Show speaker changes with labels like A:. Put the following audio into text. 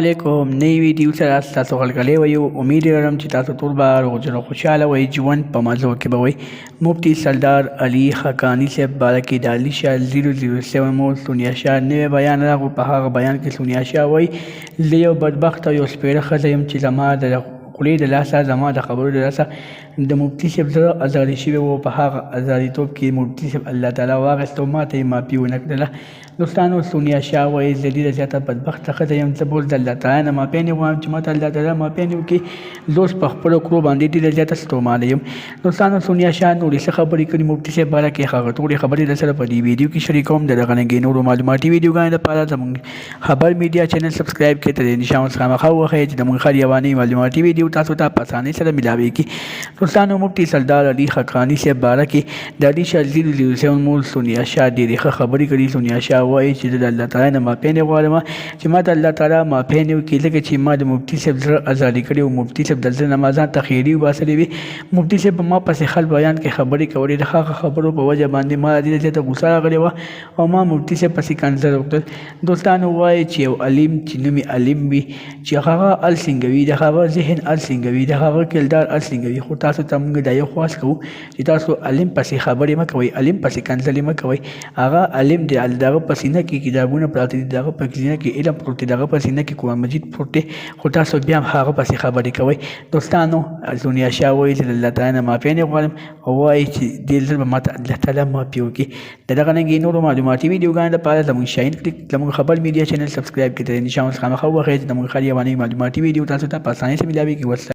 A: علیکم. نوی ویډیو سره تاسو غلګلې وایو. امید لرم چې تاسو ټول به روغ خوشحاله وئ، ژوند په مزو کې به وئ. مفتی سردار علي حقانی صاحب باره کې د علي شاه 007 مو سونیا شاه نوی بیان راغو. په هغه بیان کې سونیا شاه وایي زه یو بدبخته یو سپېره ښځه یم چې زما د خولې د لاسه زما د خبرو د لاسه د مفتی صاحب زړه ازادي شوی و. په هغه ازادیتوب کې مفتی صاحب الله تعالی واخیستو، ما ته یې معافي ونه کړله. دوستانو سونیا شاه وایي زه ډېره زیاته بدبخته ښځه یم، زه به اوس د الله تعالی نه معافي نه غواړم چې ما ته الله تعالی معافي نه وکړي. زه اوس په خپلو کړو باندې ډېره زیاته ستومانه یم. دوستانو سونیا شاه نورې څه خبرې کړي مفتی صاحب باره کې، هغه ټولې خبرې درسره په دې ویډیو کې شریکوم. د دغه رنګې نورو معلوماتي ویډیوګانو لپاره زموږ خبر میډیا چینل سبسکرایب کړئ. تر دې نشان ورڅخه خامخا وښیئ چې زموږ هر یوانۍ معلوماتي ویډیو تاسو ته په اسانۍ سره ملاویږي. دوستانو مفتی سردار علي حقانی صاحب باره کې د علي شاه 007 مول سونیا شاه ډېرې ښه خبرې کړي. سونیا شاه وایي چې زه د الله تعالی نه معافي نه غواړم چې ما ته الله تعالی معافي نه وکړي، ځکه چې ما د مفتی صاحب زړه ازادي کړی و. مفتی صاحب د زړه نه ما ځان ته خیري وباسلې وي. مفتی صاحب په ما پسې خل بیان کې خبرې کولې، د هغه خبرو په وجه باندې ما ډېره زیاته غوسه راغلې وه او ما مفتی صاحب پسې کنځل وکړل. دوستانو وایي چې یو علم چې نوم یې علم وي، چې هغه ال سینګوي، د هغه ذهن ال سینګوي، د هغه کردار ال سینګوي. خو تاسو ته موږ دا یو خواست کوو چې تاسو علم پسې خبرې مه کوئ، علم پسې کنځلې مه کوئ. هغه علم د هغه په سینه کې کتابونه پراته دي، د هغه په سینه کې علم پروت دی، د هغه په سینه کې قرآن مجید پروت دی، خو تاسو بیا هم هغه پسې خبرې کوئ. دوستانو سونیا شاه وایي چې د الله تعالی نه معافي نه غواړم او وایي چې دې ځل به ما ته الله تعالی معافي وکړي. د دغه رنګې نورو معلوماتي ویډیوګانو لپاره زموږ شاهین کلیک زموږ خبر میډیا چینل سبسکرایب کړئ. تر دې نشان ورڅخه خامخا وښیئ چې زموږ هر یوانۍ معلوماتي ویډیو تاسو ته په اسانۍ سره ملاویږي.